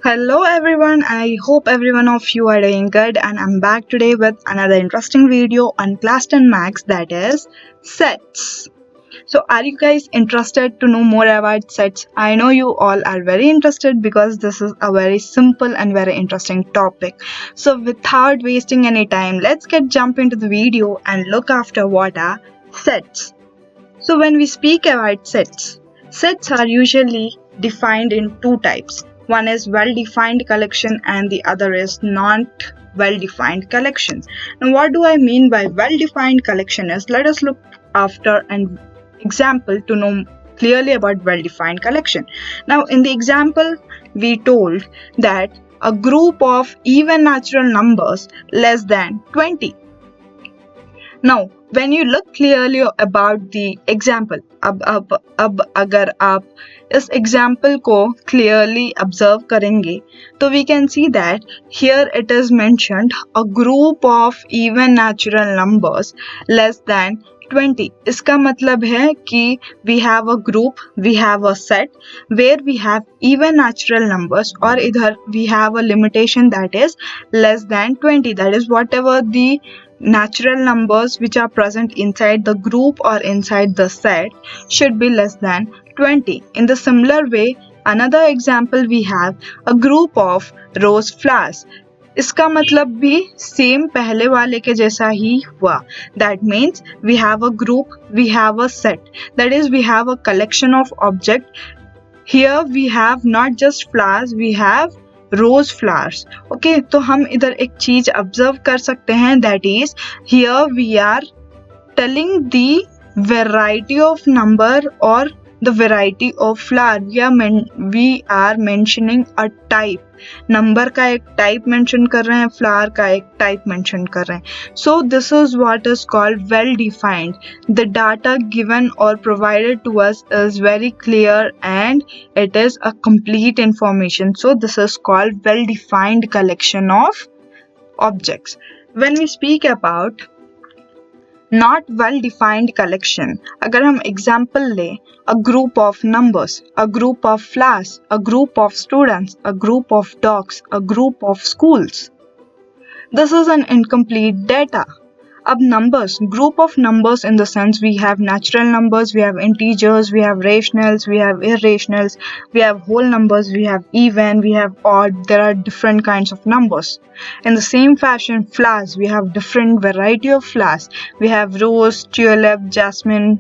Hello everyone, I hope every one of you are doing good and I'm back today with another interesting video on class 10 max, that is sets. So are you guys interested to know more about sets? I know you all are very interested because this is a very simple and very interesting topic. So without wasting any time, let's get jump into the video and look after what are sets. So when we speak about sets, sets are usually defined in two types. One is well-defined collection and the other is not well-defined collection. Now what do I mean by well-defined collection is, let us look after an example to know clearly about well-defined collection. Now in the example we told that a group of even natural numbers less than 20. Now, when you look clearly about the example, अब अगर आप इस example को clearly observe करेंगे, तो we can see that here it is mentioned a group of even natural numbers less than 20. इसका मतलब है कि we have a group, we have a set where we have even natural numbers और इधर we have a limitation that is less than 20. That is whatever the natural numbers which are present inside the group or inside the set should be less than 20. In the similar way, another example we have a group of rose flowers. इसका मतलब भी same पहले वाले के जैसा ही हुआ. That means we have a group, we have a set. That is, we have a collection of object. Here we have not just flowers, we have rose flowers. Okay, तो हम इधर एक चीज ऑब्जर्व कर सकते हैं, that is here we are telling the variety of number और the variety of flower. We are mentioning a type. Number का एक टाइप मेंशन कर रहे हैं, फ्लावर का एक टाइप मेंशन कर रहे हैं. So this is what is called well defined. The data given और provided to us is very clear and it is a complete information. So this is called well defined collection of objects. When we speak about not well defined collection, अगर हम example लें, a group of numbers, a group of flowers, a group of students, a group of dogs, a group of schools, this is an incomplete data. अब numbers, group of numbers in the sense we have natural numbers, we have integers, we have rationals, we have irrationals, we have whole numbers, we have even, we have odd. There are different kinds of numbers. In the same fashion, flowers, we have different variety of flowers. We have rose, tulip, jasmine,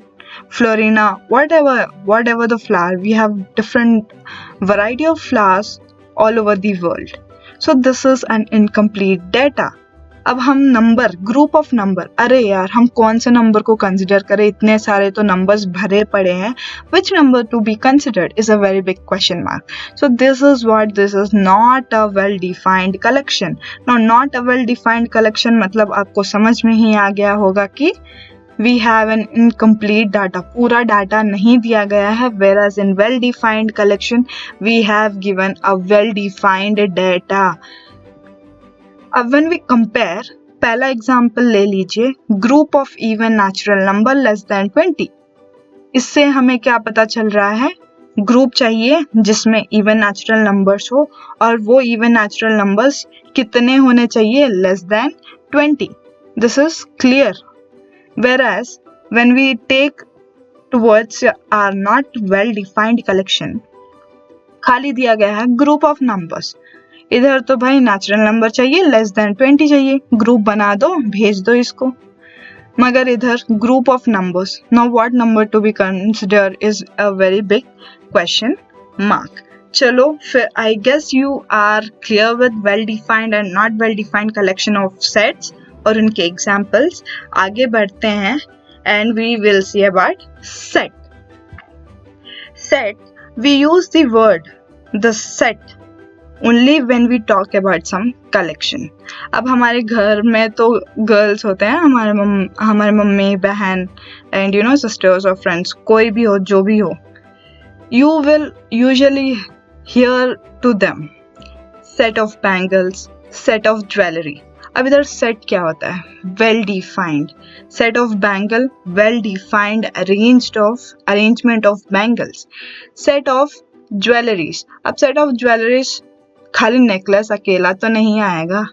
florina, whatever the flower. We have different variety of flowers all over the world. So this is an incomplete data. अब हम number, group of number, अरे यार हम कौन से number को consider करें, इतने सारे तो नंबर्स भरे पड़े हैं. Which number to be considered is a very big question mark. So this is not a well defined collection. No, not a well defined collection मतलब आपको समझ में ही आ गया होगा कि we have an incomplete data. पूरा डाटा नहीं दिया गया है, whereas in well defined collection we have given a well defined data. अब when we compare, पहला एग्जाम्पल ले लीजिए, group of even natural number less than 20. इससे हमें क्या पता चल रहा है, ग्रुप चाहिए जिसमें इवन नेचुरल नंबर्स हो और वो इवन नेचुरल नंबर्स कितने होने चाहिए, less than 20. This is clear. Whereas when we take towards our not well defined collection, खाली दिया गया है ग्रुप ऑफ नंबर्स. इधर तो भाई नेचुरल नंबर चाहिए, लेस देन 20 चाहिए, ग्रुप बना दो, भेज दो इसको. मगर इधर group of numbers, now what number to be consider is a very big question mark. चलो फिर I guess you are clear with well defined and not well defined collection of sets और उनके एग्जाम्पल्स. आगे बढ़ते हैं and we will see about set. Set, we use the word the set only when we talk about some collection. अब हमारे घर में तो गर्ल्स होते हैं, हमारे मम्मी बहन एंड यू नो सिस्टर्स और फ्रेंड्स, कोई भी हो जो भी हो, you will usually hear to them set of bangles, set of jewelry. अब इधर सेट क्या होता है, well defined. Set of bangle, well defined arrangement of bangles. Set of jewelleries, अब सेट ऑफ ज्वेलरीज खाली नेकलेस अकेला तो नहीं आएगा,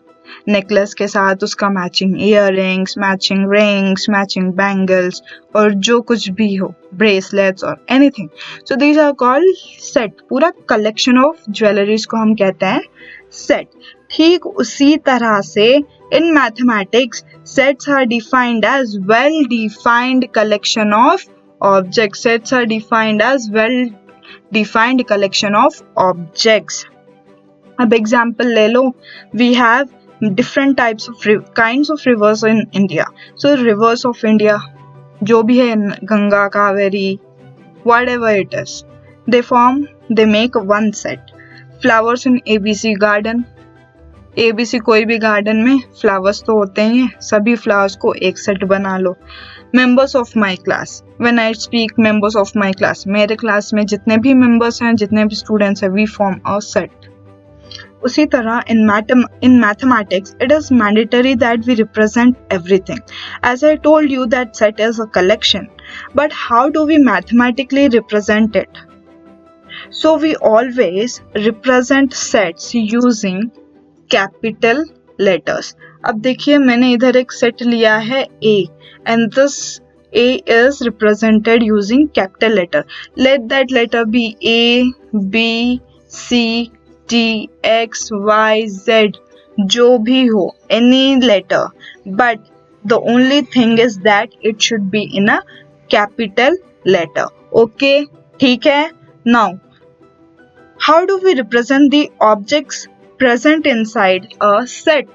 नेकलेस के साथ उसका matching earrings, matching rings, matching bangles और जो कुछ भी हो, ब्रेसलेट्स और anything. So these are called set. पूरा कलेक्शन ऑफ ज्वेलरीज को हम कहते हैं सेट. ठीक उसी तरह से in mathematics, sets are defined as well-defined collection of objects. Sets are defined as well-defined collection of objects. अब एग्जाम्पल ले लो, we have different types of kinds of rivers in India. So rivers of India, जो भी है, Ganga, Kaveri, whatever it is, they make one set. Flowers in ABC garden. ABC कोई भी garden में flowers तो होते ही हैं, सभी फ्लावर्स को एक सेट बना लो. Members of my class. When I speak members of my class, मेरे क्लास में जितने भी मेंबर्स हैं, जितने भी स्टूडेंट्स हैं, वी फॉर्म अ सेट. उसी तरह in mathematics it is mandatory that we represent everything. As I told you that set is a collection, but how do we mathematically represent it? So we always represent sets using capital letters. अब देखिए मैंने इधर एक set लिया है A and this A is represented using capital letter. Let that letter be A, B, C, T, X, Y, Z, जो भी हो, any letter, but the only thing is that it should be in a capital letter. Okay, ठीक है. Now, how do we represent the objects present inside a set?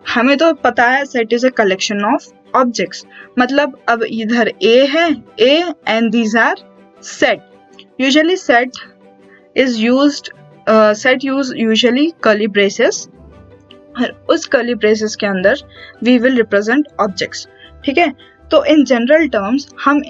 हमें तो पता है set is a collection of objects. मतलब अब इधर A है, A and these are set. Usually set use usually curly braces. उस curly braces के अंदर we will represent objects. ठीक है. तो in general terms हम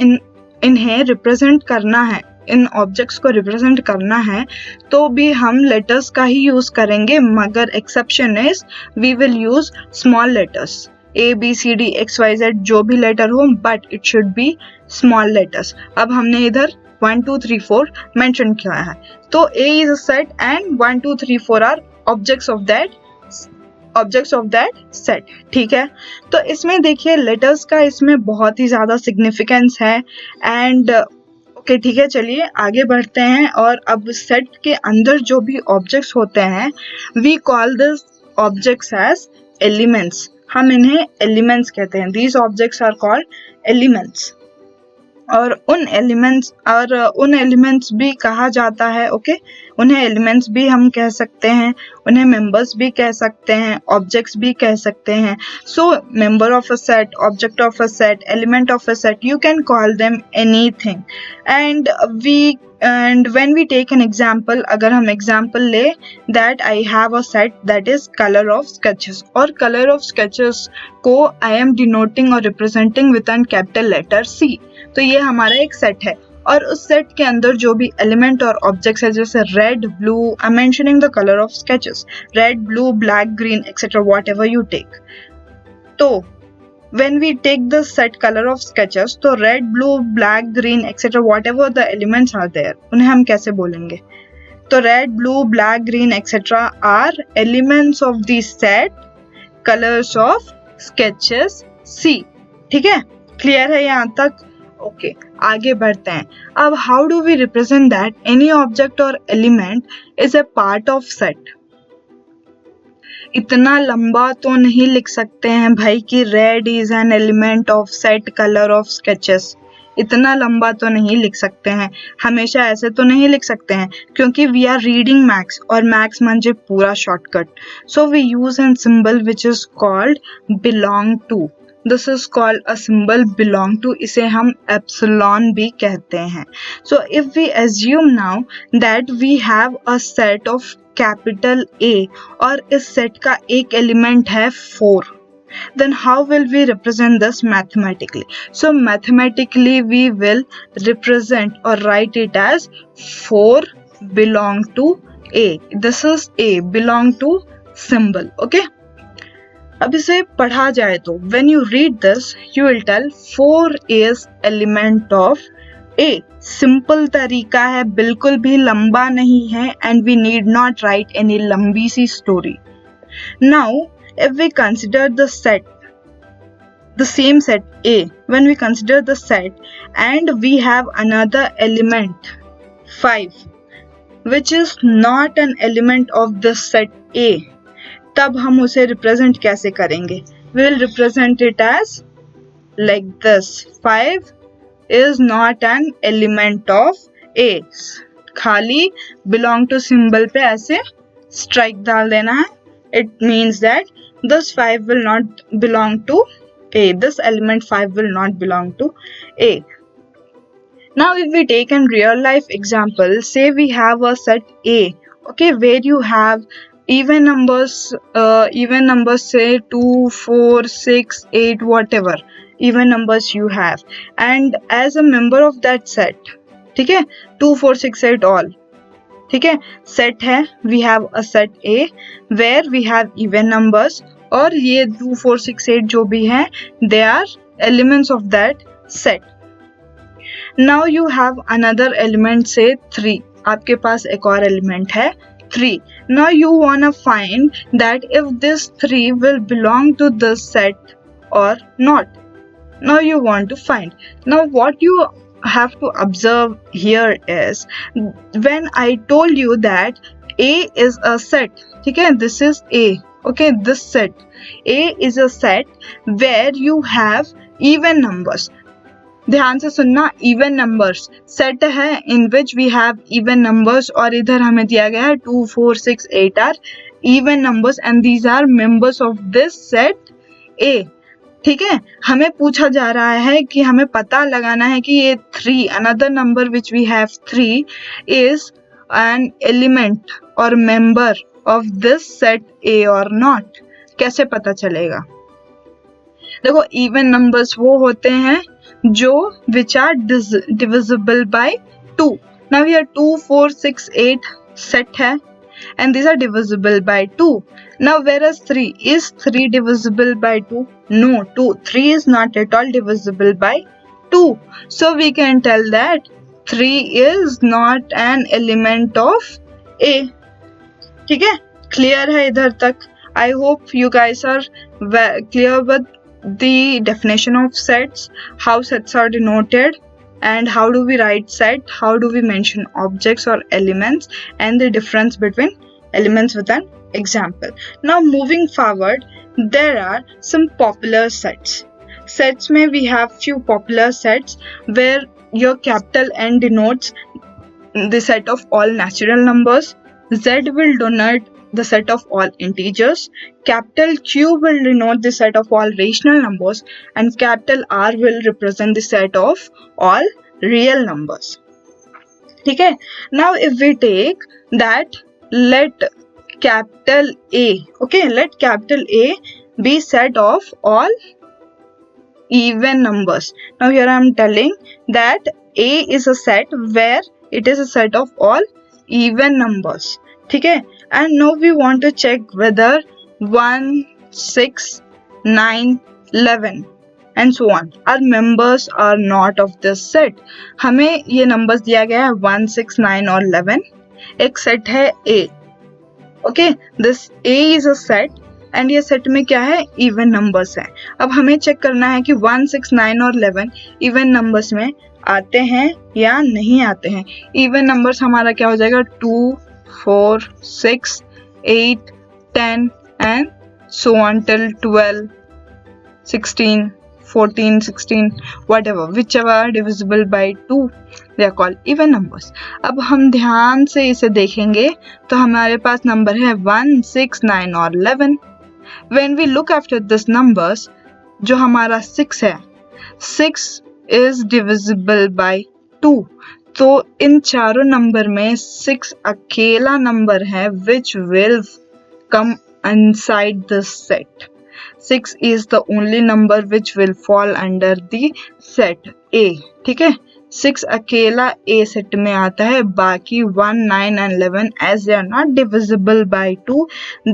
इन्हें represent करना है, इन ऑब्जेक्ट्स को रिप्रेजेंट करना है, तो भी हम लेटर्स का ही यूज करेंगे, मगर exception is we will use small letters. A, B, C, D, X, Y, Z जो भी लेटर हो, but it should be small letters. अब हमने इधर 1, 2, 3, 4 मेंशन किया है, तो A is a set and 1, 2, 3, 4 are objects of that set. ठीक है. तो इसमें देखिए लेटर्स का इसमें बहुत ही ज्यादा सिग्निफिकेंस है. एंड ओके, ठीक है, चलिए आगे बढ़ते हैं. और अब सेट के अंदर जो भी ऑब्जेक्ट्स होते हैं, we call this objects as elements. हम इन्हें एलिमेंट्स कहते हैं. These objects are called elements. और उन एलिमेंट्स भी कहा जाता है. ओके, उन्हें एलिमेंट्स भी हम कह सकते हैं, उन्हें मेंबर्स भी कह सकते हैं, ऑब्जेक्ट्स भी कह सकते हैं. So member of a set, object of a set, element of a set, you can call them anything. And when we take an example, अगर हम एग्जांपल ले that I have a set that is colour of sketches, और colour of sketches को I am denoting और representing with an capital letter C. तो ये हमारा एक सेट है, और उस सेट के अंदर जो भी एलिमेंट और ऑब्जेक्ट्स है, जैसे red, blue, I am mentioning the colour of sketches, red, blue, black, green etcetera, whatever you take. तो when we take the set color of sketches, तो red, blue, black, green etc. whatever the elements are there, उन्हें हम कैसे बोलेंगे? तो red, blue, black, green etc. are elements of the set colors of sketches C. ठीक है, clear है यहाँ तक? ओके, आगे बढ़ते हैं. अब how do we represent that any object or element is a part of set? इतना लंबा तो नहीं लिख सकते हैं भाई कि red is an element of set colour of sketches. इतना लंबा तो नहीं लिख सकते हैं, हमेशा ऐसे तो नहीं लिख सकते हैं, क्योंकि वी आर रीडिंग मैथ्स और मैथ्स म्हणजे पूरा shortcut. So we use an symbol which is called belong to. This is called a symbol belong to. इसे हम एप्सिलॉन भी कहते हैं. So if we assume now that we have a set of capital A और इस set का एक element है 4, then how will we represent this mathematically? So mathematically we will represent or write it as 4 belong to A. This is A belong to symbol. Okay, अब इसे पढ़ा जाए तो when you read this you will tell 4 is element of a simple तरीका है, बिल्कुल भी लंबा नहीं है, and we need not write any लंबी सी story. Now if we consider the same set A, when we consider the set and we have another element 5 which is not an element of this set A, तब हम उसे represent कैसे करेंगे? We will represent it as like this. 5 is not an element of A. खाली belong to symbol पे ऐसे strike डाल देना है. It means that this 5 will not belong to A. This element 5 will not belong to A. Now if we take a real life example, say we have a set A, okay, where you have even numbers say 2, 4, 6, 8, whatever even numbers you have, and as a member of that set, ठीक है, 2, 4, 6, 8 all, ठीक है, set है, we have a set A where we have even numbers, और ये 2, 4, 6, 8 जो भी हैं they are elements of that set. Now you have another element से 3, आपके पास एक और एलिमेंट है 3. Now you want find that if this 3 will belong to this set और not. Now you want to find. Now what you have to observe here is when I told you that A is a set, ठीक है, this is A, okay, this set A is a set where you have even numbers. ध्यान से सुनना, even numbers set है in which we have even numbers, और इधर हमें दिया गया है 2, 4, 6, 8 are even numbers and these are members of this set A. ठीक है, हमें पूछा जा रहा है कि हमें पता लगाना है कि ये 3 another number which we have 3 is an element और member of this set A और नॉट. कैसे पता चलेगा? देखो, इवन नंबर्स वो होते हैं जो which are divisible by 2. Now here 2, 4, 6, 8 set है and these are divisible by 2. Now whereas 3, is 3 divisible by 2? No, 3 is not at all divisible by 2. So we can tell that 3 is not an element of A. ठीक है, clear है इधर तक? I hope you guys are clear with the definition of sets, how sets are denoted, and how do we write set, how do we mention objects or elements, and the difference between elements with an example. Now moving forward, there are some popular sets. Sets में we have few popular sets where your capital N denotes the set of all natural numbers, Z will denote the set of all integers, capital Q will denote the set of all rational numbers, and capital R will represent the set of all real numbers. ठीक है, now if we take that, let capital A, okay, let capital A be set of all even numbers. Now here I am telling that A is a set where it is a set of all even numbers. ठीक है, and now we want to check whether 1, 6, 9, 11 and so on are members or not of this set. हमें ये numbers दिया गया है 1, 6, 9 और 11. एक set है A. Okay, this A is a set and ये set में क्या है? Even numbers है. अब हमें check करना है कि 1, 6, 9 और 11 even numbers में आते हैं या नहीं आते हैं. Even numbers हमारा क्या हो जाएगा? 2, 4, 6, 8, 10 and so on till 12, 16, 14, 16, whatever, whichever are divisible by 2, they are called even numbers. अब हम ध्यान से इसे देखेंगे तो हमारे पास नंबर है 1, 6, 9 और 11. When we look after this numbers, जो हमारा 6 है, 6 is divisible by 2. तो इन चारों नंबर में 6 अकेला नंबर है which will come inside this set. 6 is the only number which will fall under the set A. ठीक है, 6 अकेला A set में आता है. बाकी 1, 9 and 11 as they are not divisible by 2,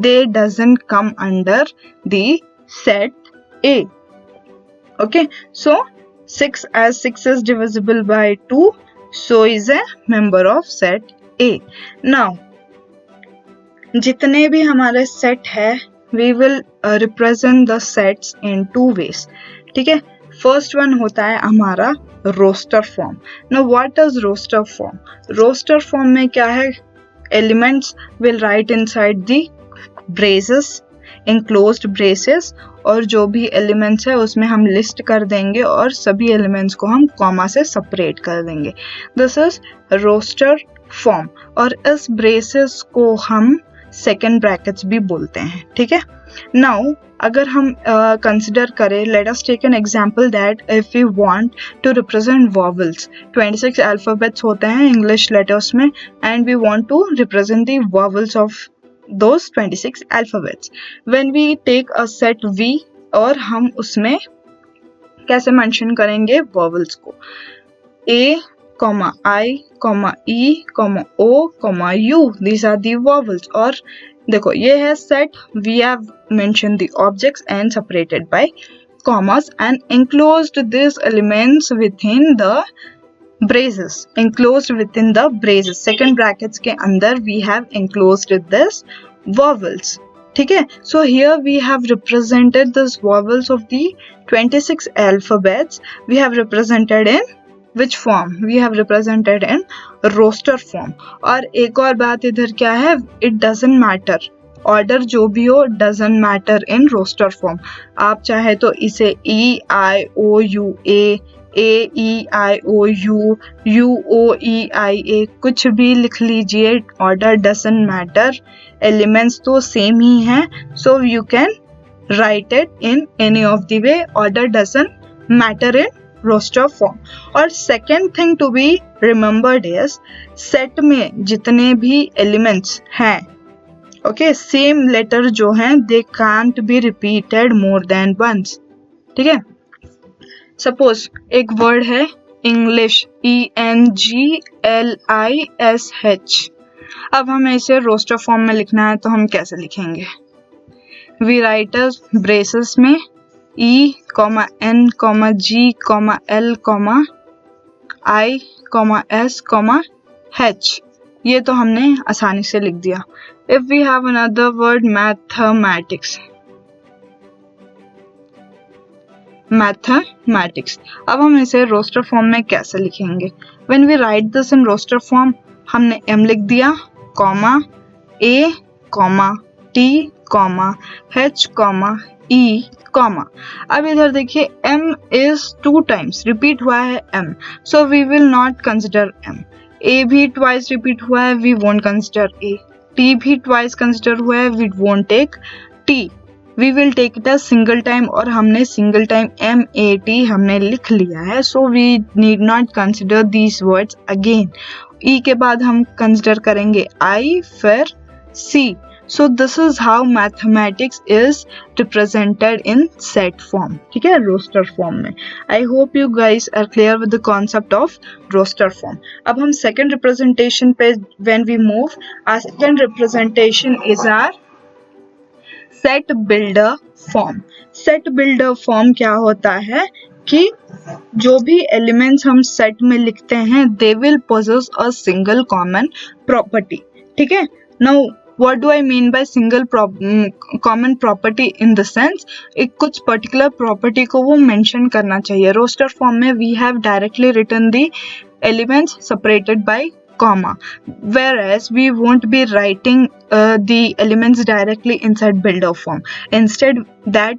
they doesn't come under the set A. Okay, so 6 as 6 is divisible by 2, so is a member of set A. Now जितने भी हमारे सेट है we will represent the sets in two ways. ठीक है, first one होता है हमारा roster form. Now what is roster form? Roster form में क्या है, elements will write inside the braces, enclosed braces, और जो भी एलिमेंट्स है उसमें हम लिस्ट कर देंगे और सभी एलिमेंट्स को हम कॉमा से सेपरेट कर देंगे. This is roster form. और इस ब्रेसेस को हम सेकेंड ब्रैकेट्स भी बोलते हैं. ठीक है, नाउ अगर हम कंसिडर करें, let us take an example that if we want to represent vowels, 26 alphabets होते हैं इंग्लिश लेटर्स में, and we want to represent the vowels of those 26 alphabets. When we take a set V, और हम उसमें कैसे mention करेंगे vowels को, A, I, E, O, U, these are the vowels. और देखो ये है set, we have mentioned the objects and separated by commas and enclosed these elements within the braces. Enclosed within the braces, second brackets के अंदर we have enclosed this vowels. ठीक है, so here we have represented this vowels of the 26 alphabets. We have represented in which form? We have represented in roster form. और एक और बात इधर क्या है, it doesn't matter, ऑर्डर जो भी हो doesn't matter in roster form. आप चाहे तो इसे E I O U A, A E I O U, U O E I A कुछ भी लिख लीजिए, ऑर्डर doesn't matter, एलिमेंट्स तो सेम ही हैं, so you can write it in any of the way, order doesn't matter in roster form. और second thing to be remembered is set में जितने भी elements हैं, okay, same letter जो हैं they can't be repeated more than once. ठीक है, suppose एक word है English, ENGLISH, अब हमें इसे रोस्टर फॉर्म में लिखना है तो हम कैसे लिखेंगे? वी राइट ब्रेसेस में E, N, G, L, I, S, H. ये तो हमने आसानी से लिख दिया. If we have another word mathematics, mathematics, अब हम इसे रोस्टर फॉर्म में कैसे लिखेंगे? When we write this in roster form, हमने M लिख दिया, comma A, T, H, E, comma. अब इधर देखिए M is 2 times रिपीट हुआ है M, so we will not consider M. A भी twice रिपीट हुआ है, we won't consider A. T भी twice consider हुआ है, we won't take T. We will take it as single time, और हमने single time MAT हमने लिख लिया है, so we need not consider these words again. E के बाद हम consider करेंगे I, फिर C. So this is how mathematics is represented in set form. ठीक है, roster form में. I hope you guys are clear with the concept of roster form. अब हम second representation पे when we move, our second representation is our set builder form. Set builder form क्या होता है कि जो भी elements हम set में लिखते हैं they will possess a single common property. ठीक है, now what do I mean by single common property in the sense, एक कुछ particular property को वो mention करना चाहिए. Roster form में we have directly written the elements separated by comma, whereas we won't be writing the elements directly inside builder form. Instead, that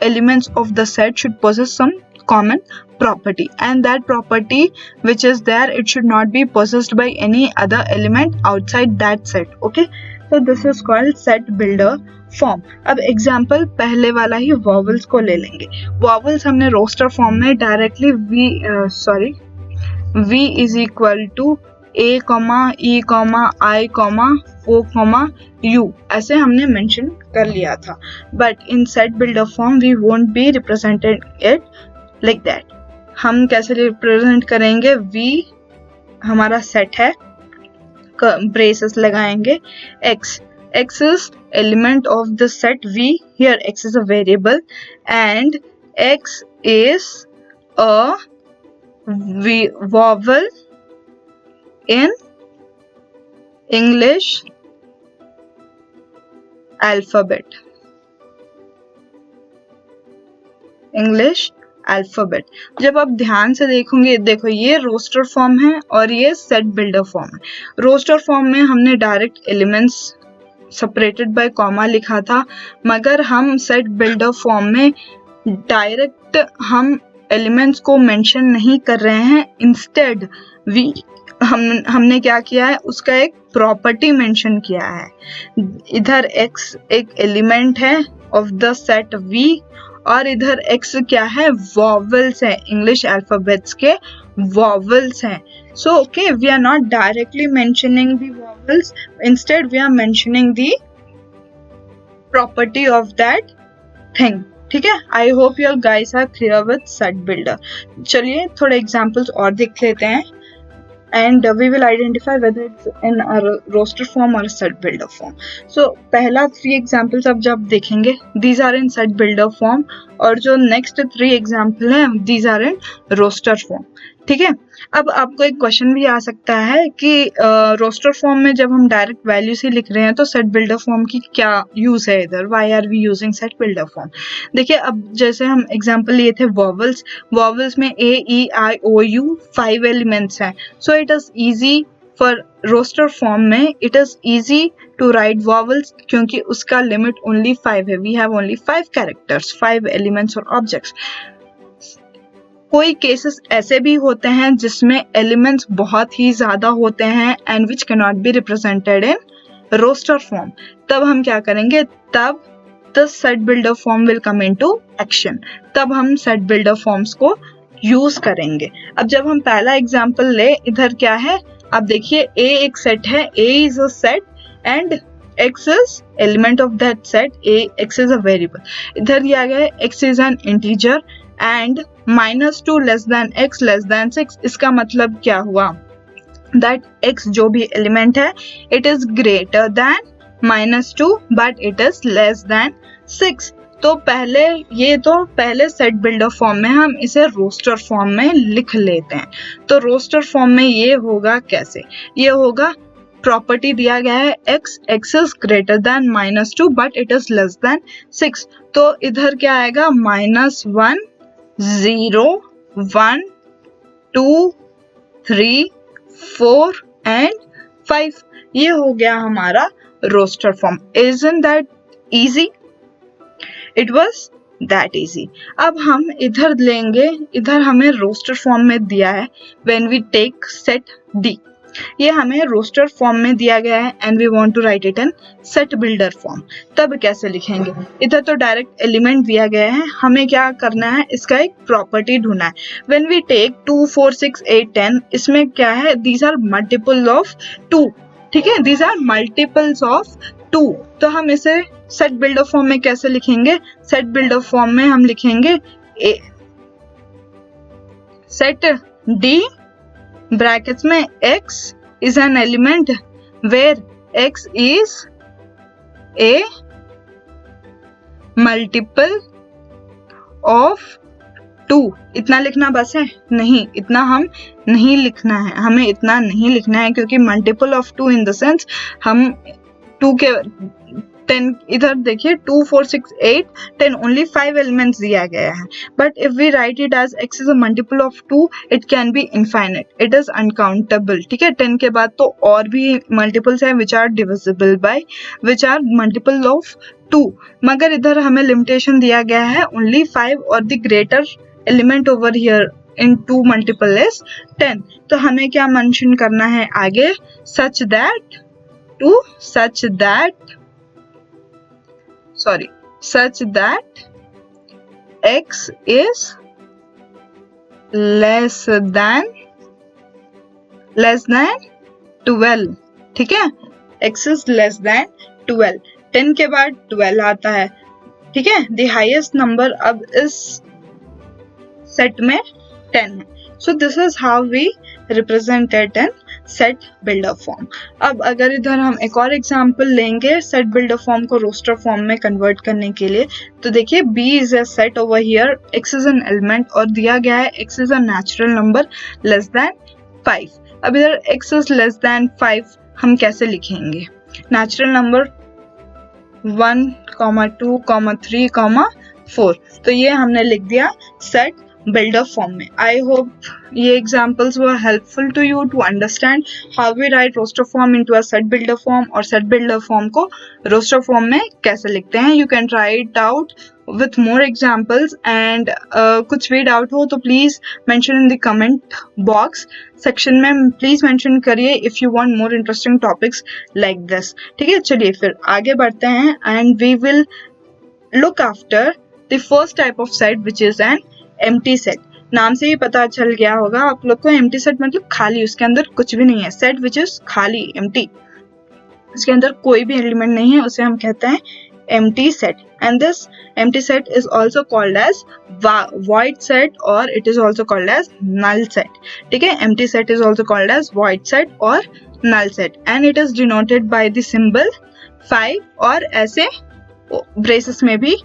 elements of the set should possess some common property, and that property which is there, it should not be possessed by any other element outside that set. Okay, so this is called set builder form. अब example पहले वाला ही vowels को ले लेंगे. Vowels हमने roster form में directly V is equal to A, E, I, O, U ऐसे हमने mention कर लिया था. But in set builder form we won't be representing it like that. हम कैसे represent करेंगे? V हमारा set है, braces लगाएंगे. X is element of the set V. Here X is a variable and X is a vowel in English alphabet. English alphabet. जब आप ध्यान से देखोगे, देखो ये रोस्टर फॉर्म है और ये सेट बिल्डर फॉर्म है। रोस्टर फॉर्म में हमने direct elements separated by comma लिखा था, मगर हम सेट बिल्डर फॉर्म में डायरेक्ट हम एलिमेंट्स को मेंशन नहीं कर रहे हैं। इंस्टेड हमने क्या किया है, उसका एक प्रॉपर्टी मेंशन किया है। इधर x एक एलिमेंट है ऑफ द सेट v और इधर x क्या है, वॉवल्स है, इंग्लिश अल्फाबेट्स के वॉवल्स हैं। So okay, we are not directly mentioning the vowels, instead we are mentioning the property of that thing. ठीक है, I hope your guys are clear with set builder. चलिए थोड़े examples और देख लेते हैं and we will identify whether it's in a roster form or a set builder form. So पहला 3 examples अब जब देखेंगे, these are in set builder form, और जो next 3 example हैं these are in roster form. ठीक है, अब आपको एक क्वेश्चन भी आ सकता है कि रोस्टर फॉर्म में जब हम डायरेक्ट वैल्यूज ही लिख रहे हैं तो सेट बिल्डर फॉर्म की क्या यूज है इधर, why are we using set builder form. देखिए, अब जैसे हम एग्जांपल लिए थे वॉवल्स, वॉवल्स में ए ई आई ओ यू 5 एलिमेंट्स हैं। So it is easy for roster form में, it is easy to write vowels क्योंकि उसका लिमिट ओनली 5 है। We have only 5 characters, 5 elements और ऑब्जेक्ट्स। कोई केसेस ऐसे भी होते हैं जिसमें एलिमेंट्स बहुत ही ज्यादा होते हैं and which can not be represented in roster form. तब हम क्या करेंगे, तब the set builder form will come into action. तब हम सेट बिल्डर फॉर्म्स को यूज करेंगे। अब जब हम पहला एग्जांपल ले, इधर क्या है, अब देखिए ए एक सेट है, A is a set and x is element of that set, x is a variable। इधर दिया गया है x is an integer and -2 less than x less than 6। इसका मतलब क्या हुआ, that x जो भी एलिमेंट है it is greater than -2 but it is less than 6। तो पहले सेट बिल्डर फॉर्म में हम इसे रोस्टर फॉर्म में लिख लेते हैं। तो रोस्टर फॉर्म में ये होगा कैसे, ये होगा प्रॉपर्टी दिया गया है x is greater than -2 but it is less than 6। तो इधर क्या आएगा, -1 0 1 2 3 4 and 5। ये हो गया हमारा roster form. Isn't that easy? It was that easy। अब हम इधर लेंगे, इधर हमें रोस्टर फॉर्म में दिया है when we take set D। ये हमें रोस्टर फॉर्म में दिया गया है and we want to write it in set builder form. तब कैसे लिखेंगे, इधर तो डायरेक्ट एलिमेंट दिया गया है, हमें क्या करना है, इसका एक प्रॉपर्टी ढूंढना है। व्हेन वी टेक 2 4 6 8 10, इसमें क्या है, दीज आर मल्टीपल ऑफ 2। ठीक है, दीज आर मल्टीपल्स ऑफ 2। तो हम इसे सेट बिल्डर फॉर्म में कैसे लिखेंगे, सेट बिल्डर फॉर्म में हम लिखेंगे सेट डी ब्रैकेट्स में x is an element where x is a multiple of 2। इतना लिखना बस है, नहीं, इतना हम नहीं लिखना है, हमें इतना नहीं लिखना है क्योंकि multiple of 2 in the sense हम 2 के 10, इधर देखिए 2 4 6 8 10, ओनली 5 एलिमेंट्स दिया गया है। But if we write it as x is a multiple of 2, it can be infinite, it is uncountable. ठीक है, 10 के बाद तो और भी मल्टीपल्स हैं which are divisible by, which are multiple of 2। मगर इधर हमें लिमिटेशन दिया गया है ओनली 5 और the greater element over here in 2 multiple is 10। तो हमें क्या मेंशन करना है आगे, such that x is less than 12। ठीक है, x is less than 12, 10 के बाद 12 आता है। ठीक है, the highest number अब इस सेट में 10 है। So this is how we represented in set builder form. अब अगर इधर हम एक और एग्जांपल लेंगे सेट बिल्डर फॉर्म को रोस्टर फॉर्म में कन्वर्ट करने के लिए, तो देखिए B is a set over here, X is an element और दिया गया है X is a natural number less than 5. अब इधर X इज लेस देन 5 हम कैसे लिखेंगे? Natural number 1, 2, 3, 4. तो ये हमने लिख दिया सेट builder form में. I hope ये examples were helpful to you to understand how we write roster form into a set builder form और set builder form को roster form में कैसे लिखते हैं. You can try it out with more examples and कुछ भी doubt हो तो please mention in the comment box section में please mention करिए if you want more interesting topics like this. ठीक है, चलिए फिर आगे बढ़ते हैं and we will look after the first type of set which is an empty set. नाम से ही पता चल गया होगा आप लोग को, empty set मतलब खाली, उसके अंदर कुछ भी नहीं है. set which is खाली, empty, उसके अंदर कोई भी एलिमेंट नहीं है, उसे हम कहते हैं empty set. And this empty set is also called as void set or it is also called as null set. ठीक है, empty set is also called as void set or null set and it is denoted by the symbol 5 और ऐसे braces में भी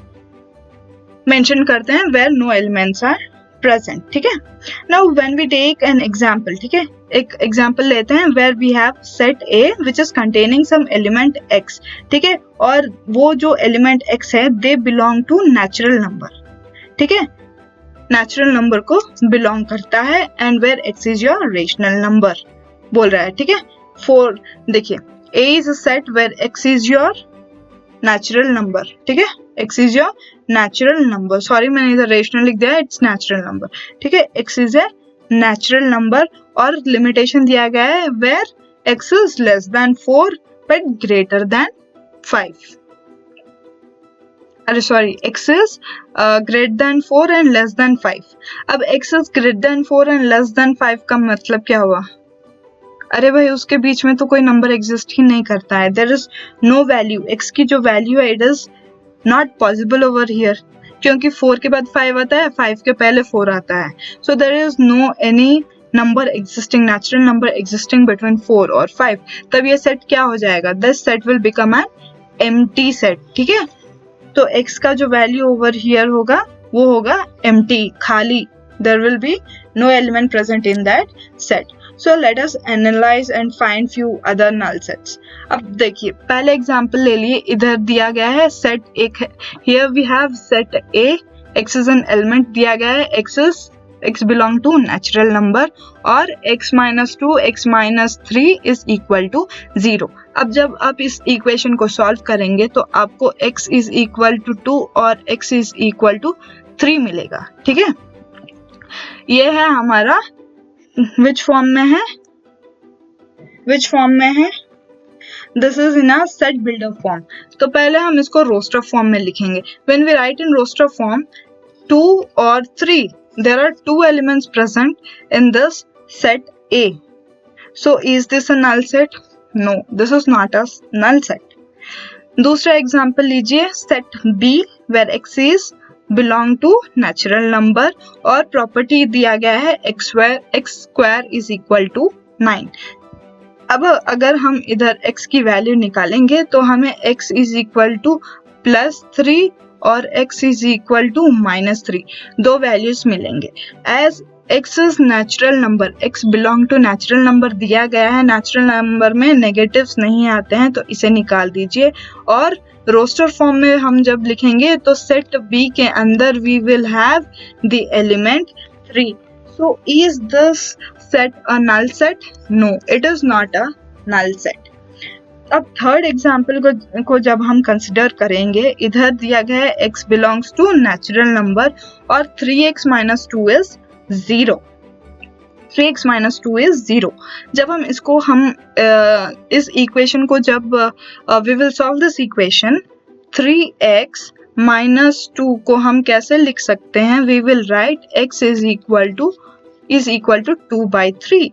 mention करते हैं where no elements are present. ठीक है, now when we take an example, ठीक है, एक एग्जाम्पल लेते हैं where we have set A which is containing some element X. ठीक है, और वो जो element X है they belong to natural number. ठीक है, natural number को belong करता है and where X is your rational number बोल रहा है. ठीक है, 4 देखिए A is a set where X is your natural number. ठीक है, X is your natural number. Sorry मैंने इधर रेशनल लिख दिया है, इट्स नेचुरल नंबर. ठीक है, X is a natural number और लिमिटेशन दिया गया है where X is less than 4 but greater than 5. अरे sorry, X is greater than 4 and less than 5. अब X is greater than 4 and less than 5 का मतलब क्या हुआ? अरे भाई उसके बीच में तो कोई नंबर एग्जिस्ट ही नहीं करता है. There is no value. X की जो वैल्यू है it is not possible over here क्योंकि 4 के बाद 5 आता है, 5 के पहले 4 आता है. So there is no any number existing, natural number existing between 4 और 5. तब ये सेट क्या हो जाएगा? This set will become an empty set. ठीक है, तो X का जो वैल्यू ओवर हियर होगा वो होगा एम्प्टी, खाली. There will be no element present in that set. So let us analyze and find few other null sets. अब देखिए पहले एग्जांपल ले लिए, इधर दिया गया है सेट एक है. Here we have set A, X is an element दिया गया है, X belong to natural number और X minus 2, X minus 3 is equal to 0. अब जब आप इस इक्वेशन को सॉल्व करेंगे तो आपको X is equal to 2 और X is equal to 3 मिलेगा. ठीक है, ये है हमारा which form में है? This is in a set builder form. तो पहले हम इसको roster form में लिखेंगे. When we write in roster form 2 or 3, there are 2 elements present in this set A. So is this a null set? No, this is not a null set. दूसरा example लीजिए set B where X is belong to natural number और property दिया गया है x square is equal to 9. अब अगर हम इधर x की वैल्यू निकालेंगे तो हमें x is equal to +3 और x is equal to -3 दो वैल्यूज मिलेंगे. As x is natural number, x belong to natural number दिया गया है, नेचुरल नंबर में नेगेटिव्स नहीं आते हैं तो इसे निकाल दीजिए. और रोस्टर फॉर्म में हम जब लिखेंगे तो सेट B के अंदर we will have the element 3. So is this set a null set? No, it is not a null set. अब थर्ड एग्जाम्पल को जब हम कंसिडर करेंगे, इधर दिया गया है x belongs to natural number और 3x minus 2 is 0. 3x minus 2 is 0. जब हम इसको इस इक्वेशन को जब we will solve this equation, 3x minus 2 को हम कैसे लिख सकते हैं? We will write x is equal to 2 by 3.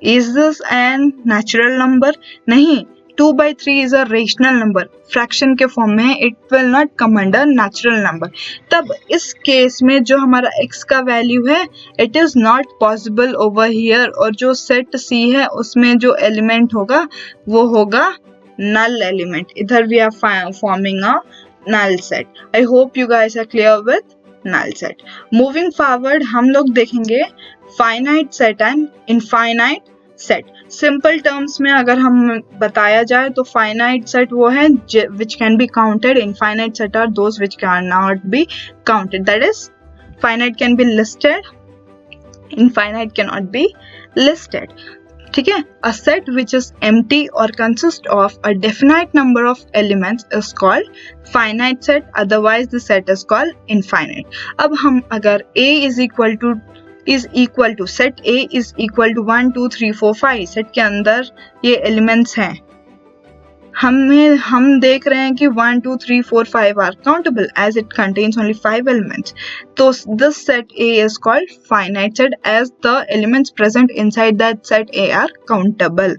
Is this an natural number? नहीं, 2 by 3 is a rational number, fraction के फॉर्म में है, it will not come under natural number. तब इस केस में जो हमारा x का वैल्यू है it is not possible over here, और जो सेट C है उसमें जो एलिमेंट होगा वो होगा null element. इधर we are forming a null set. I hope you guys are clear with null set. Moving forward हम लोग देखेंगे finite set and infinite set. Simple terms में अगर हम बताया जाए तो finite set वो है which can be counted, infinite set are those which cannot be counted. That is, finite can be listed, infinite cannot be listed. ठीक है, a set which is empty or consists of a definite number of elements is called finite set, otherwise the set is called infinite. अब हम अगर A is equal to set A is equal to 1 2 3 4 5, set के अंदर ये elements हैं, हम देख रहे हैं कि 1 2 3 4 5 are countable as it contains only 5 elements. So this set A is called finite set as the elements present inside that set A are countable.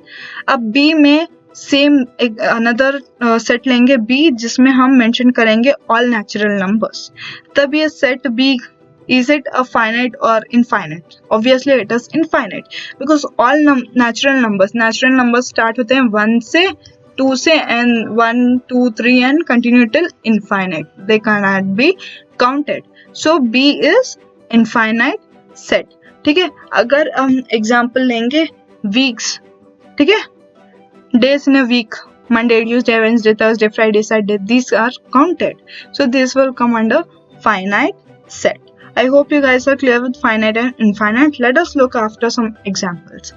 अब B में सेम अनदर सेट लेंगे B जिसमें हम मेंशन करेंगे all natural numbers. तब ये set B, is it a finite or infinite? Obviously it is infinite because all natural numbers start होते हैं 1 से 2 से and 1 2 3 and continue till infinite. They cannot be counted. So B is infinite set. ठीक है, अगर हम example लेंगे weeks, ठीक है, days in a week, Monday, Tuesday, Wednesday, Thursday, Friday, Saturday, these are counted. So this will come under finite set. I hope you guys are clear with finite and infinite. Let us look after some examples.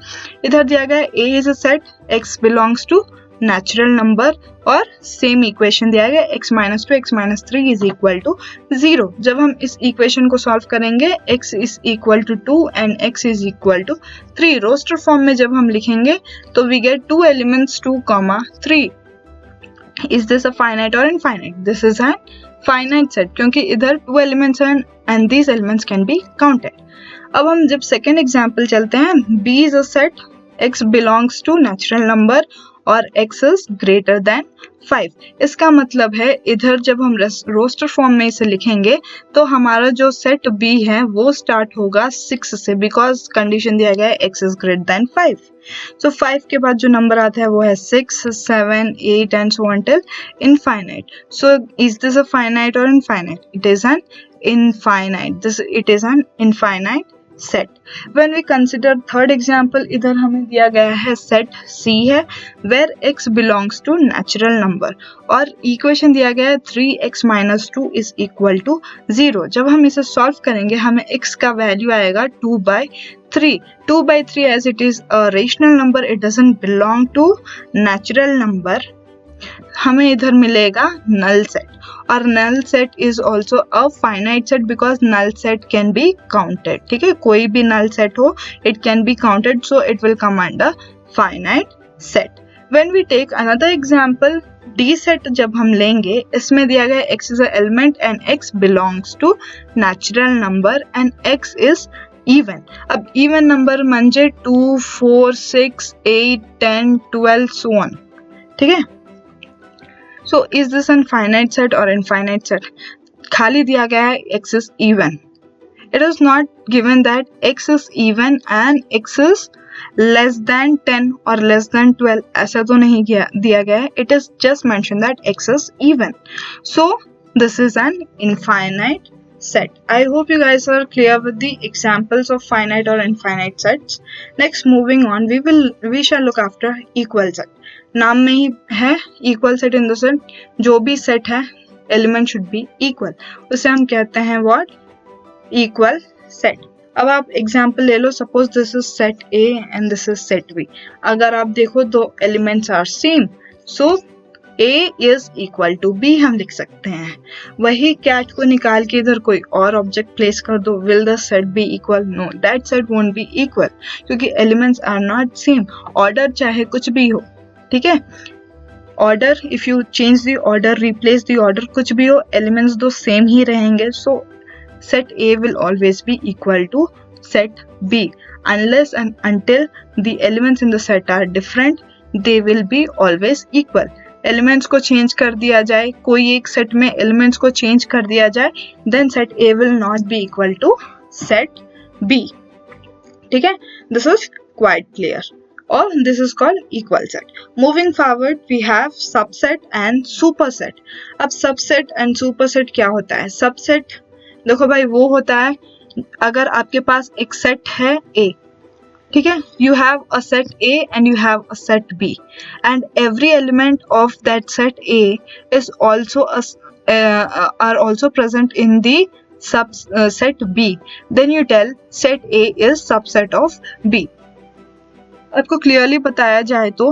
इधर दिया गया A is a set, X belongs to natural number, और same equation दिया गया x minus 2 x minus 3 is equal to 0. जब हम इस equation को सॉल्व करेंगे x is equal to 2 and x is equal to 3. Roster form में जब हम लिखेंगे तो we get 2 elements 2, 3. Is this a finite or infinite? This is a finite set क्योंकि इधर 2 elements हैं and these elements can be counted. अब हम जब सेकेंड एग्जाम्पल चलते हैं, B is a set, x belongs to natural number और x is greater than 5. इसका मतलब है इधर जब हम रोस्टर फॉर्म में इसे लिखेंगे तो हमारा जो सेट B है वो स्टार्ट होगा 6 से, बिकॉज कंडीशन दिया गया है x is greater than 5. So 5 के बाद जो नंबर आता है वो है 6, 7, 8 and so on till infinite. So is this a finite or infinite? It is an infinite. It is an infinite set. When we consider third example, इधर हमें दिया गया है set C है where x belongs to natural number और equation दिया गया है 3x minus 2 is equal to 0. जब हम इसे solve करेंगे हमें x का value आएगा 2 by 3. 2 by 3 as it is a rational number, it doesn't belong to natural number. हमें इधर मिलेगा null set और null set is also a finite set because null set can be counted. ठीक है, कोई भी null set हो it can be counted, so it will come under finite set. When we take another example, D set जब हम लेंगे इसमें दिया गया x is an element and x belongs to natural number and x is even. अब even number म्हणजे 2, 4, 6, 8, 10, 12 so on. ठीक है, so is this a finite set or infinite set? खाली दिया गया है x is even. It is not given that x is even and x is less than 10 or less than 12. ऐसा तो नहीं दिया गया है. It is just mentioned that x is even. So this is an infinite set. I hope you guys are clear with the examples of finite or infinite sets. Next, moving on, we shall look after equal set. नाम में ही है equal set in the sense जो भी set है element should be equal, उसे हम कहते हैं what? Equal set. अब आप एग्जाम्पल ले लो, suppose this is set A and this is set B. अगर आप देखो दो elements are same, so A is equal to B हम लिख सकते हैं. वही कैट को निकाल के इधर कोई और ऑब्जेक्ट प्लेस कर दो, will the set be equal? No, that set won't be equal क्योंकि elements are not same. Order चाहे कुछ भी हो, ठीक है, order if you change the order, replace the order, कुछ भी हो, एलिमेंट्स दो सेम ही रहेंगे. सो set A will always be equal to set B unless and until the elements in the set are different. They will be always equal. Elements को change कर दिया जाए, कोई एक सेट में एलिमेंट्स को चेंज कर दिया जाए, then set A will not be equal to set B. ठीक है, this is quite clear or this is called equal set. Moving forward we have subset and superset. अब subset and superset क्या होता है? Subset देखो भाई वो होता है अगर आपके पास एक सेट है A, ठीक है, you have a set A and you have a set B and every element of that set A is also are also present in the set B, then you tell set A is subset of B. आपको clearly बताया जाए तो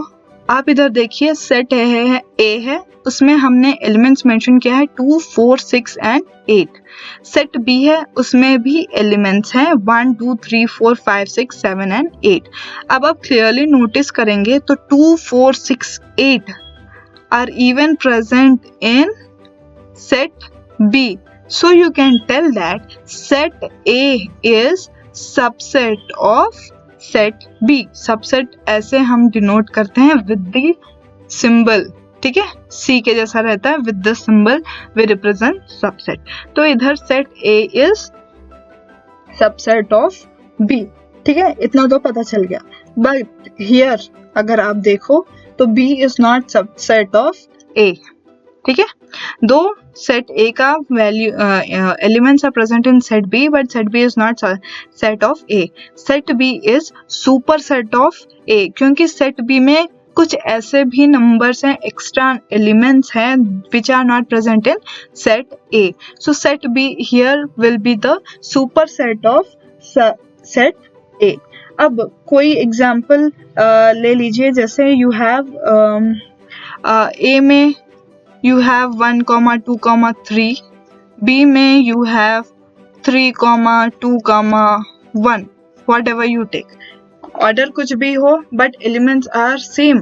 आप इधर देखिए, set ए है उसमें हमने एलिमेंट्स मेंशन किया है 2, 4, 6 एंड 8। सेट बी है उसमें भी एलिमेंट्स हैं 1, 2, 3, 4, 5, 6, 7 एंड 8। अब आप क्लियरली नोटिस करेंगे तो 2, 4, 6, 8 are even present in set B, so you can tell that set A is subset of set B. Subset ऐसे हम डिनोट करते हैं विद द सिंबल, ठीक है, C के जैसा रहता है, with the symbol we represent subset. तो इधर set A is subset of B, ठीक है, इतना तो पता चल गया। बट हियर अगर आप देखो तो B is not subset of A, ठीक है, दो सेट A का value elements are present in set B but set B is not set of A। Set B is super set of A क्योंकि set B में कुछ ऐसे भी numbers हैं, एक्स्ट्रा एलिमेंट्स हैं which are not present in set A। So set B here will be the super set of set A। अब कोई example ले लीजिए, जैसे यू हैव A में you have 1, 2, 3, B में you have 3, 2, 1, whatever you take, order कुछ भी हो but elements are same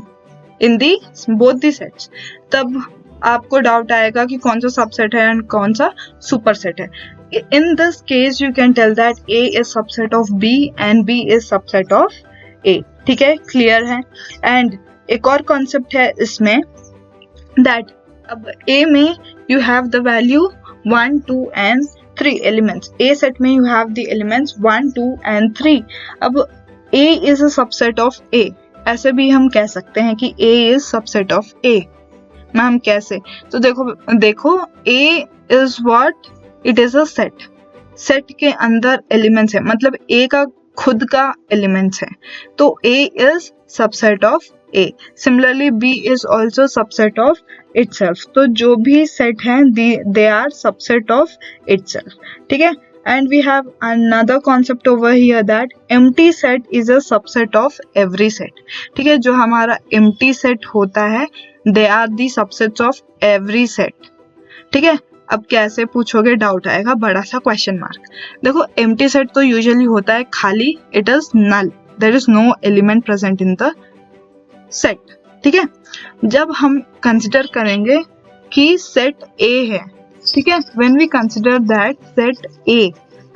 in the both the sets, तब आपको डाउट आएगा कि कौन सा सबसेट है एंड कौन सा सुपरसेट है। In this case you can tell that A is subset of B and B is subset of A, ठीक है, क्लियर है। एंड एक और कॉन्सेप्ट है इसमें that अब A में you have the value 1, 2 and 3 elements. A set में you have the elements 1, 2 and 3. अब A is a subset of A. ऐसे भी हम कह सकते हैं कि A is subset of A. Ma'am कैसे? तो देखो A is what? It is a set. Set के अंदर एलिमेंट्स है, मतलब A का खुद का एलिमेंट्स है, तो A is subset of A. Similarly B is also subset of itself. तो जो भी सेट हैं they are subset of itself, ठीक है। And we have another concept over here that empty set is a subset of every set, ठीक है, जो हमारा empty set होता है they are the subsets of every set, ठीक है। अब कैसे पूछोगे, डाउट आएगा, बड़ा सा क्वेश्चन मार्क। देखो empty set तो यूजुअली होता है खाली, it is null, there is no element present in the set, ठीक है। जब हम कंसिडर करेंगे कि सेट A है, ठीक है, when we consider that set A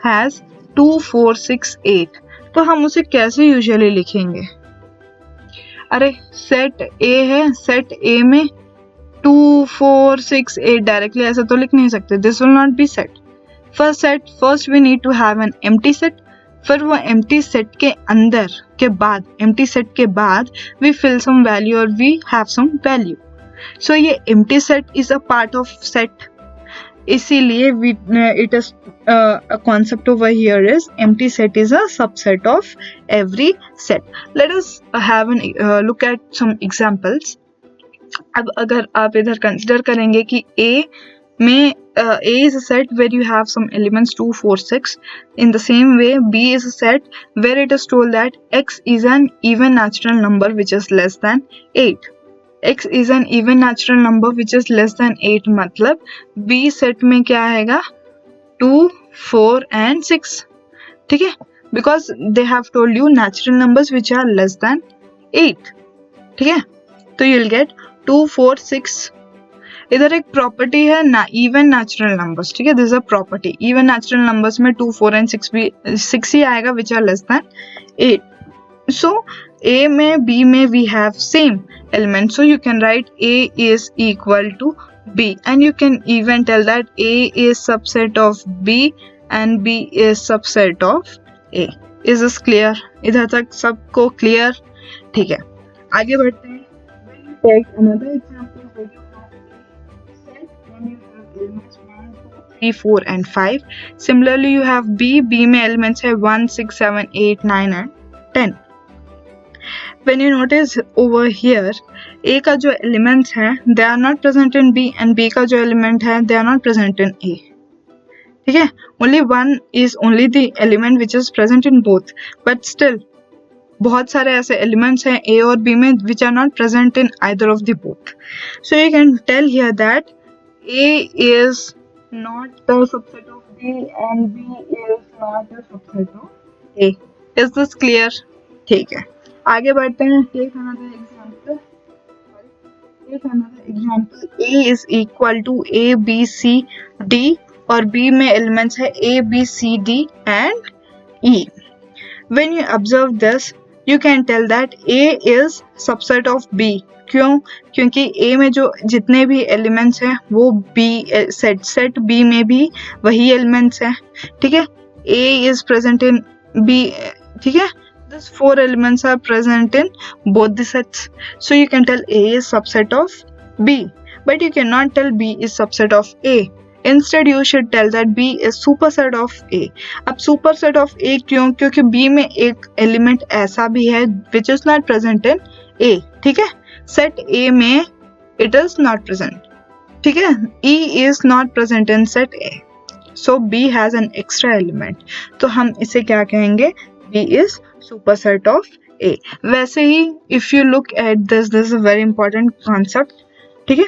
has 2, 4, 6, 8, तो हम उसे कैसे यूजुअली लिखेंगे? अरे सेट A है, सेट A में 2, 4, 6, 8 डायरेक्टली ऐसे तो लिख नहीं सकते, this will not be set. First we need to have an empty set, फिर वो एम्प्टी सेट के अंदर के बाद, एम्प्टी सेट के बाद वी फिल सम वैल्यू और we have some value. So ये empty set is a part of set, इसीलिए it is concept over here is empty set is a subset of every set. Let us have an look at some examples. अब अगर आप इधर consider करेंगे कि A में A is a set where you have some elements 2, 4, 6. In the same way, B is a set where it is told that X is an even natural number which is less than 8. X is an even natural number which is less than 8 मतलब B set में क्या आएगा? 2, 4 and 6, ठीक है, because they have told you natural numbers which are less than 8, ठीक है, तो you'll get 2, 4, 6। इधर एक प्रॉपर्टी है ना, इवन नेचुरल नंबर्स, ठीक है, this is a property. Even natural numbers में 2, 4 एंड 6 भी 6 ही आएगा which are less than 8। So A में B में we have same element, so you can write A is equal to B, and you can even tell that A is subset of B and B is subset of A. Is this clear? इधर तक सबको clear? ठीक है, आगे बढ़ते हैं. Take another example where you have A set and you have elements 1, 2, 3, 4 and 5. Similarly you have B. B में elements है 1, 6, 7, 8, 9 and 10. When you notice over here, A का जो elements हैं they are not present in B and B का जो element है they are not present in A. ठीक है, only one is only the element which is present in both, but still बहुत सारे ऐसे elements हैं A और B में which are not present in either of the both. So you can tell here that A is not the subset of B and B is not the subset of A. Is this clear? ठीक है, आगे बढ़ते हैं. Take another example. A is equal to A, B, C, D और B में elements है A, B, C, D and E. When you observe this, you can tell that A is subset of B. क्यों? क्योंकि A में जो जितने भी elements हैं वो B set B में भी वही elements हैं. ठीक है, A is present in B. ठीक है, these 4 elements are present in both the sets, so you can tell A is subset of B, but you cannot tell B is subset of A. Instead you should tell that B is superset of A. अब superset of A क्यों? क्योंकि B में एक element ऐसा भी है which is not present in A. ठीक है, set A में it is not present. ठीक है, E is not present in set A, so B has an extra element. तो हम इसे क्या कहेंगे? B is superset of A. वैसे ही if you look at this is a very important concept. ठीक है,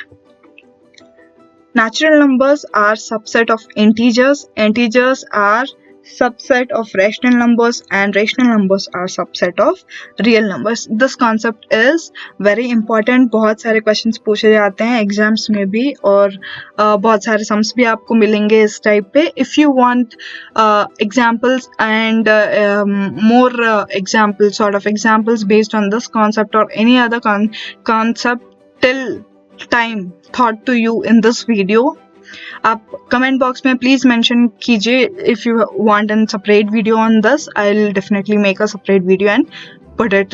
natural numbers are subset of integers, integers are subset of rational numbers and rational numbers are subset of real numbers. This concept is very important. बहुत सारे questions पूछे जाते हैं exams में भी और बहुत सारे sums भी आपको मिलेंगे इस type पे. If you want examples and more examples, sort of examples based on this concept or any other concept till time thought to you in this video, आप कमेंट बॉक्स में प्लीज मेंशन कीजिए. If you want an separate video on this, I will definitely make a separate video and put it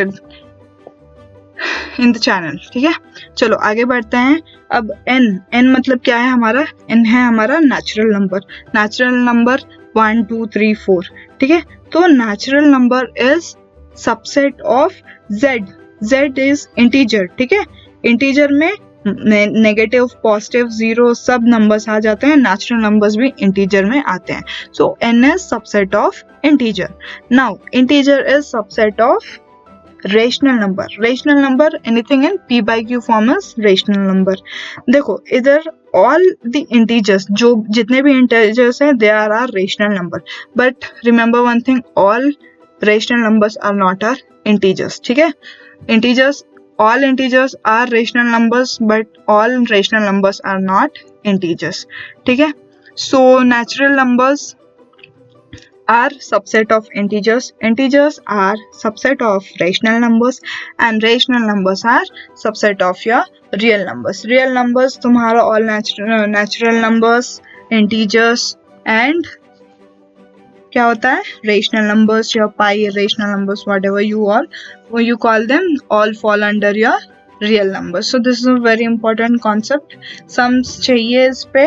in the channel. ठीक है, चलो आगे बढ़ते हैं. अब n मतलब क्या है हमारा? n है हमारा नेचुरल नंबर. Natural number 1, 2, 3, 4. ठीक है, तो natural number is subset of z. z is integer. ठीक है, इंटीजर में नेगेटिव, पॉजिटिव, जीरो सब नंबर्स आ जाते हैं. नेचुरल नंबर्स भी इंटीजर में आते हैं. सो n is subset of integer. Now integer is subset of rational number. Rational number anything in p by q form is rational number. देखो इधर ऑल द इंटीजर्स, जो जितने भी इंटीजर्स हैं they are rational number. But remember one thing, all rational numbers are not are integers. ठीक है, integers, all integers are rational numbers but all rational numbers are not integers. ठीक है, so natural numbers are subset of integers, integers are subset of rational numbers and rational numbers are subset of your real numbers. Real numbers तुम्हारा all natural numbers, integers and क्या होता है? Rational numbers, your pi, rational numbers, whatever you call them, all fall under your real numbers. So this is a very important concept. Sums चाहिए इस पे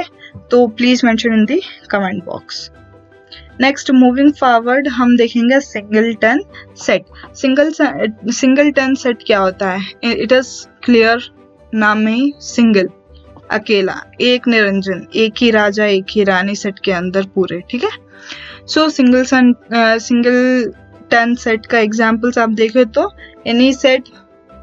तो please mention in the comment box. Next, moving forward, हम देखेंगे singleton set. Singleton set क्या होता है? It is clear, नाम में ही single, अकेला, एक निरंजन, एक ही राजा एक ही रानी सेट के अंदर पूरे. ठीक है, सो सिंगलटन सेट का एग्जांपल्स आप देखें तो any set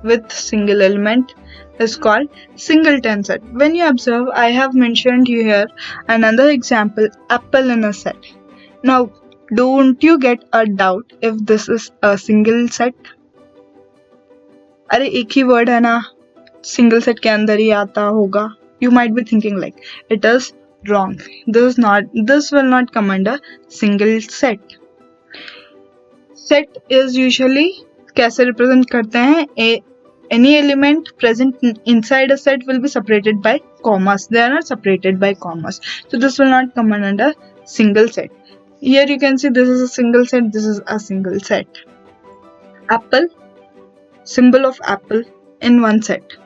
with single element is called singleton set. When you observe, I have mentioned here another example, apple in a set. Now don't you get a doubt if this is a single set? अरे एक ही word है ना, single set के अंदर ही आता होगा. You might be thinking like it is wrong. This will not come under single set. Set is usually कैसे represent करते हैं? Any element present inside a set will be separated by commas. They are not separated by commas, so this will not come under single set. Here you can see this is a single set, this is a single set. Apple, symbol of apple in one set.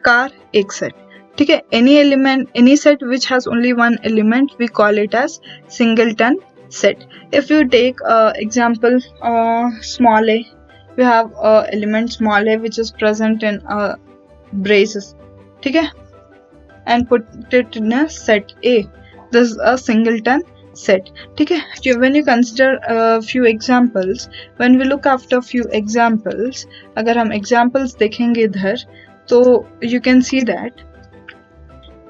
Car, एक set. ठीक है, any element, any set which has only one element, we call it as singleton set. If you take example small a, we have element small a which is present in braces, ठीक है, and put it in a set A. This is a singleton set, ठीक है. When you consider a few examples, when we look after few examples, अगर हम examples देखेंगे इधर तो you can see that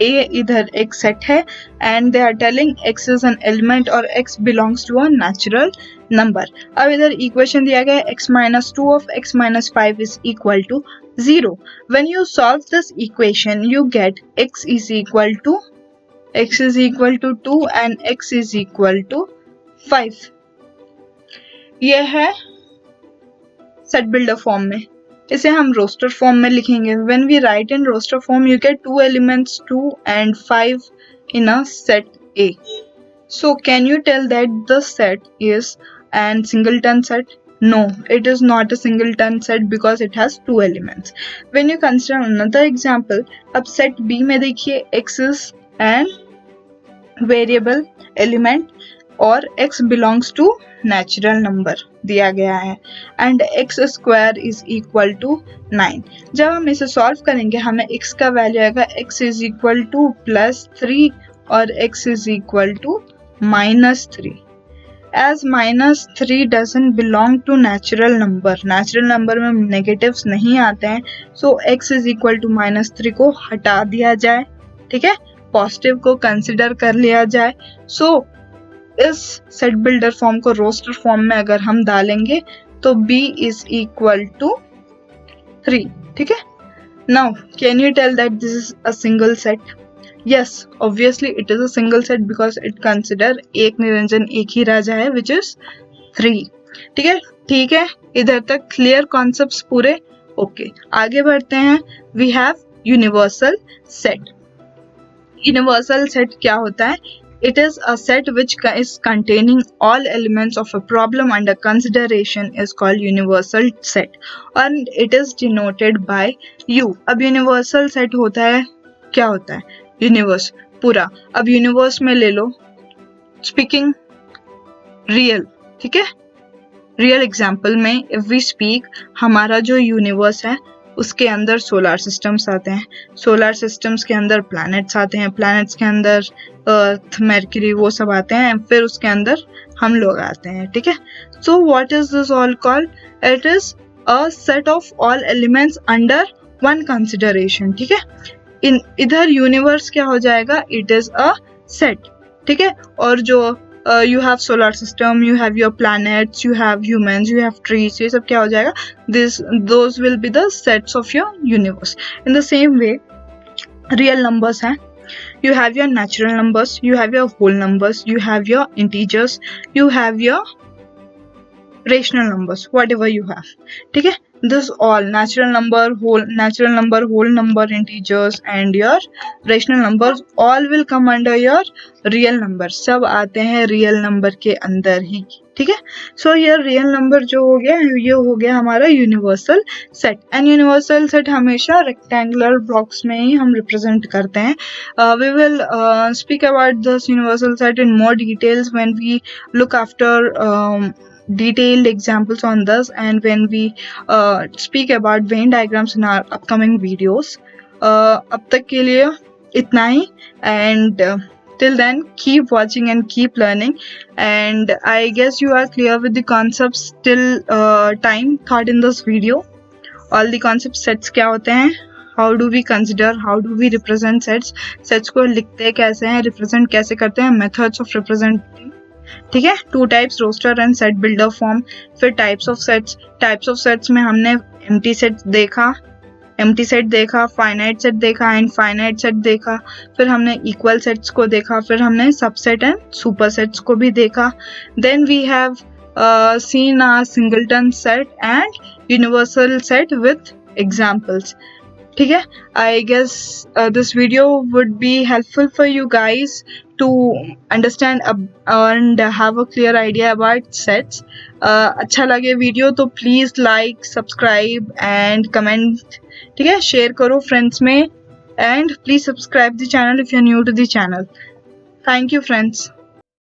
A इधर एक set है and they are telling x is an element or x belongs to a natural number. अब इधर equation दिया गया है x minus 2 of x minus 5 is equal to 0. When you solve this equation, you get x is equal to 2 and x is equal to 5. यह है set builder form में. इसे हम रोस्टर फॉर्म में लिखेंगे. When we write in roster form, you get 2 elements 2 and 5 in a set A. So can you tell that the set is an singleton set? No, it is not a singleton set because it has 2 elements. When you consider another example, अब set B में देखिए x is an variable element और x belongs to natural number दिया गया है and x square is equal to 9. जब हम इसे सॉल्व करेंगे हमें x का वैल्यू आएगा x is equal to +3 और x is equal to -3. As -3 doesn't belong to natural number में negatives नहीं आते हैं, so x is equal to -3 को हटा दिया जाए, ठीक है, पॉजिटिव को कंसिडर कर लिया जाए. सो इस सेट बिल्डर फॉर्म को रोस्टर फॉर्म में अगर हम डालेंगे तो b is equal to 3, ठीक है. Now can you tell that this is a single set? Yes, obviously it is a single set because it consider एक निरंजन एक ही राजा है which is 3. ठीक है, इधर तक क्लियर कॉन्सेप्ट्स पूरे. ओके, आगे बढ़ते हैं. We have universal set. Universal set क्या होता है? It is a set which is containing all elements of a problem under consideration is called universal set and it is denoted by U. अब universal set होता है, क्या होता है? Universe पूरा. अब यूनिवर्स में ले लो स्पीकिंग रियल, ठीक है, रियल एग्जाम्पल में इफ वी स्पीक, हमारा जो यूनिवर्स है उसके अंदर सोलर सिस्टम्स आते हैं, सोलर सिस्टम्स के अंदर प्लैनेट्स आते हैं, प्लैनेट्स के अंदर अर्थ, मरकरी, वो सब आते हैं, फिर उसके अंदर हम लोग आते हैं, ठीक है. So what is this all called? It is a set of all elements under one consideration, ठीक है. इधर यूनिवर्स क्या हो जाएगा? इट इज अ सेट, ठीक है. और जो you have solar system, you have your planets, you have humans, you have trees, ये सब क्या हो जाएगा? Those will be the sets of your universe. In the same way, real numbers हैं. You have your natural numbers, you have your whole numbers, you have your integers, you have your rational numbers, whatever you have, ठीक है. This all natural number, whole number, integers and your rational numbers all will come under your real number. सब आते हैं real number के अंदर ही, ठीक है. So ये real number जो हो गया, ये हो गया हमारा universal set. And universal set हमेशा rectangular blocks में ही हम represent करते हैं. We will speak about this universal set in more details when we look after detailed examples on this and when we speak about Venn diagrams in our upcoming videos. अब तक के लिए इतना ही and till then keep watching and keep learning and I guess you are clear with the concepts till time taught in this video. All the concept sets क्या होते हैं, how do we consider, how do we represent sets, sets को लिखते कैसे हैं, represent कैसे करते हैं, methods of representing, ठीक है. 2 types, roster and set builder form. फिर टाइप्स ऑफ सेट्स में हमने एम्प्टी सेट देखा, फाइनाइट सेट देखा, इनफाइनाइट सेट देखा, फिर हमने इक्वल सेट्स को देखा, फिर हमने सबसेट एंड सुपर सेट्स को भी देखा. Then we have seen a singleton set and universal set with examples. ठीक है, I guess this video would be helpful for you guys to understand and have a clear idea about sets. अच्छा लगे video तो please like, subscribe and comment, ठीक है, share करो friends में, and please subscribe the channel if you're new to the channel. Thank you friends.